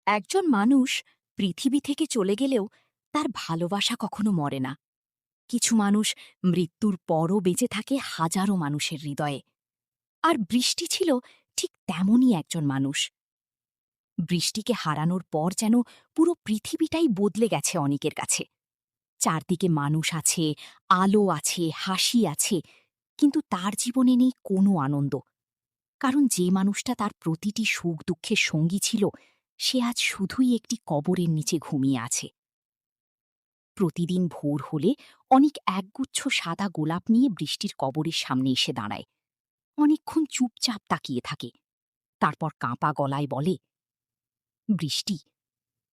একজন মানুষ পৃথিবী থেকে চলে গেলেও তার ভালোবাসা কখনো মরে না। কিছু মানুষ মৃত্যুর পরও বেঁচে থাকে হাজারো মানুষের হৃদয়ে। আর বৃষ্টি ছিল ঠিক তেমনই একজন মানুষ। বৃষ্টিকে হারানোর পর যেন পুরো পৃথিবীটাই বদলে গেছে অনেকের কাছে। চারদিকে মানুষ আছে, আলো আছে, হাসি আছে, কিন্তু তার জীবনে নেই কোনো আনন্দ। কারণ যে মানুষটা তার প্রতিটি সুখ দুঃখের সঙ্গী ছিল, সে আজ শুধুই একটি কবরের নিচে ঘুমিয়ে আছে। প্রতিদিন ভোর হলে অনেক একগুচ্ছ সাদা গোলাপ নিয়ে বৃষ্টির কবরের সামনে এসে দাঁড়ায়। অনেকক্ষণ চুপচাপ তাকিয়ে থাকে, তারপর কাঁপা গলায় বলে, বৃষ্টি,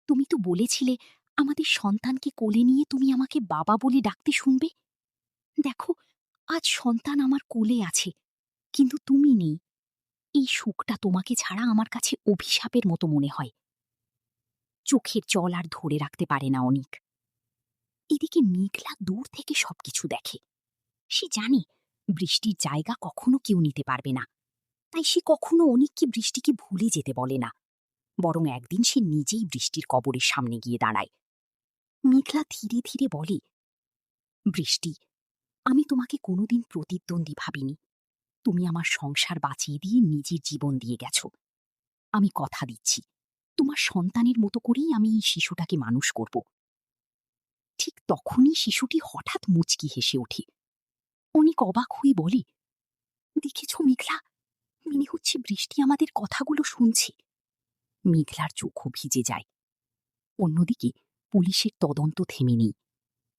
তুমি তো বলেছিলে আমাদের সন্তানকে কোলে নিয়ে তুমি আমাকে বাবা বলে ডাকতে শুনবে। দেখো, আজ সন্তান আমার কোলে আছে, কিন্তু তুমি নেই। এই সুখটা তোমাকে ছাড়া আমার কাছে অভিশাপের মতো মনে হয়। চোখের জল আর ধরে রাখতে পারে না অনিক। এদিকে মেঘলা দূর থেকে সবকিছু দেখে। সে জানে বৃষ্টির জায়গা কখনো কেউ নিতে পারবে না, তাই সে কখনো অনিককে বৃষ্টিকে ভুলে যেতে বলে না। বরং একদিন সে নিজেই বৃষ্টির কবরের সামনে গিয়ে দাঁড়ায়। মেঘলা ধীরে ধীরে বলে, বৃষ্টি, আমি তোমাকে কোনোদিন প্রতিদ্বন্দ্বী ভাবিনি। তুমি আমার সংসার বাঁচিয়ে দিয়ে নিজের জীবন দিয়ে গেছ। আমি কথা দিচ্ছি, তোমার সন্তানের মতো করেই আমি এই শিশুটাকে মানুষ করব। ঠিক তখনই শিশুটি হঠাৎ মুচকি হেসে ওঠে। অনেক অবাক হয়ে বলে, দেখেছ মেঘলা, মনে হচ্ছে বৃষ্টি আমাদের কথাগুলো শুনছে। মেঘলার চোখও ভিজে যায়। অন্যদিকে পুলিশের তদন্ত থেমে নেই।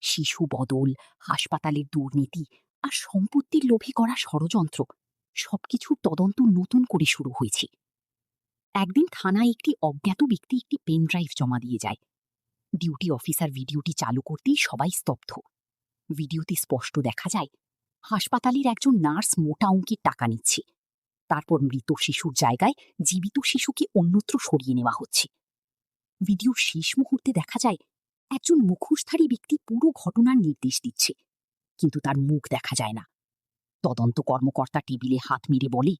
শিশু বদল, হাসপাতালের দুর্নীতি আর সম্পত্তির লোভে করা ষড়যন্ত্র, সবকিছুর তদন্ত নতুন করে শুরু হয়েছে। একদিন থানায় একটি অজ্ঞাত ব্যক্তি একটি পেন ড্রাইভ জমা দিয়ে যায়। ডিউটি অফিসার ভিডিওটি চালু করতেই সবাই স্তব্ধ। ভিডিওতে স্পষ্ট দেখা যায় হাসপাতালের একজন নার্স মোটা অঙ্কের টাকা নিচ্ছে। তারপর মৃত শিশুর জায়গায় জীবিত শিশুকে অন্যত্র সরিয়ে নেওয়া হচ্ছে। ভিডিওর শেষ মুহূর্তে দেখা যায় একজন মুখোশধারী ব্যক্তি পুরো ঘটনার নির্দেশ দিচ্ছে, কিন্তু তার মুখ দেখা যায় না। তদন্ত কর্মকর্তা টেবিলে হাত মেরে বলে,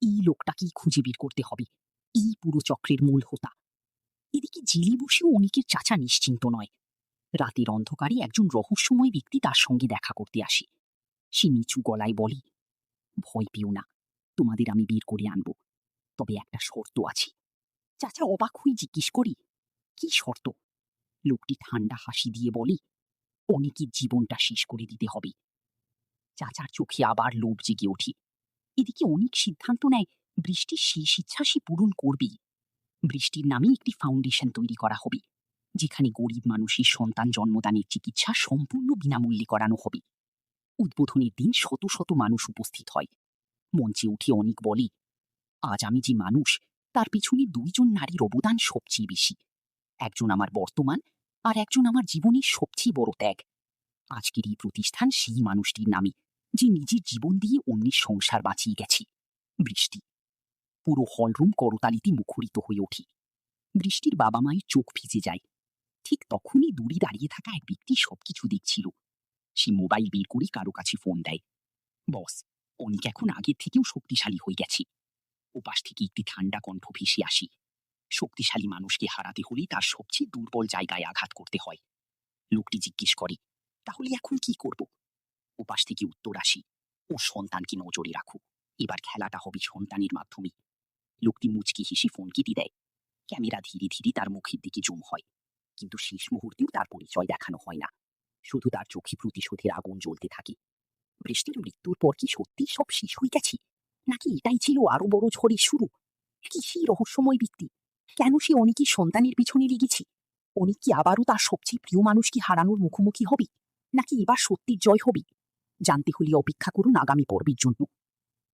এই লোকটাকেই খুঁজে বের করতে হবে, এই পুরো চক্রের মূল হোতা। এদিকে জেলে বসেও অনেকের চাচা নিশ্চিন্ত নয়। রাতের অন্ধকারে একজন রহস্যময় ব্যক্তি তার সঙ্গে দেখা করতে আসে। সে নিচু গলায় বলে, ভয় পেও না, তোমাদের আমি বের করে আনব, তবে একটা শর্ত আছে। চাচা অবাক হয়ে জিজ্ঞেস করি, কি শর্ত? লোকটি ঠান্ডা হাসি দিয়ে বলে, অনেকের জীবনটা শেষ করে দিতে হবে। চাচার চোখে আবার লোভ জেগে ওঠে। এদিকে অনেক সিদ্ধান্ত নেয় বৃষ্টির শেষ ইচ্ছা সে পূরণ করবেই। বৃষ্টির নামে একটি ফাউন্ডেশন তৈরি করা হবে, যেখানে গরিব মানুষের সন্তান জন্মদানের চিকিৎসা সম্পূর্ণ বিনামূল্যে করানো হবে। উদ্বোধনের দিন শত শত মানুষ উপস্থিত হয়। মঞ্চে উঠে অনেক বলে, আজ আমি যে মানুষ, তার পেছনে দুইজন নারীর অবদান সবচেয়ে বেশি। একজন আমার বর্তমান, আর একজন আমার জীবনের সবচেয়ে বড় ত্যাগ। আজকের এই প্রতিষ্ঠান সেই মানুষটির নামে, যে নিজের জীবন দিয়ে অন্যের সংসার বাঁচিয়ে গেছে, বৃষ্টি। পুরো হলরুম করতালিতে মুখরিত হয়ে ওঠে। বৃষ্টির বাবা মায়ের চোখ ভিজে যায়। ঠিক তখনই দূরে দাঁড়িয়ে থাকা এক ব্যক্তি সবকিছু দেখছিল। সে মোবাইল বের করে কারো কাছে ফোন দেয়। বস, অনেক এখন আগের থেকেও শক্তিশালী হয়ে গেছে। ওপাশ থেকে একটি ঠান্ডা কণ্ঠ ভেসে আসি, শক্তিশালী মানুষকে হারাতে হলে তার সবচেয়ে দুর্বল জায়গায় আঘাত করতে হয়। লোকটি জিজ্ঞেস করে, তাহলে এখন কি করব? ওপাশ থেকে উত্তর আসি, ও সন্তানকে নজরে রাখো, এবার খেলাটা হবে সন্তানের মাধ্যমে। লোকটি মুচকি হেসে ফোন কেটে দেয়। ক্যামেরা ধীরে ধীরে তার মুখের দিকে জুম হয়, কিন্তু শেষ মুহূর্তেও তার পরিচয় দেখানো হয় না। শুধু তার চোখে প্রতিশোধের আগুন জ্বলতে থাকে। বৃষ্টির মৃত্যুর পর কি সত্যি সব শেষ হয়ে গেছে, নাকি এটাই ছিল আরো বড় ঝড়ের শুরু? কি সেই রহস্যময় ব্যক্তি? কেন সে অনেকের সন্তানের পিছনে লেগেছে? অনেক কি আবারও তার সবচেয়ে প্রিয় মানুষকে হারানোর মুখোমুখি হবে, নাকি এবার সত্যির জয় হবে? জানতে হলে অপেক্ষা করুন আগামী পর্বের জন্য।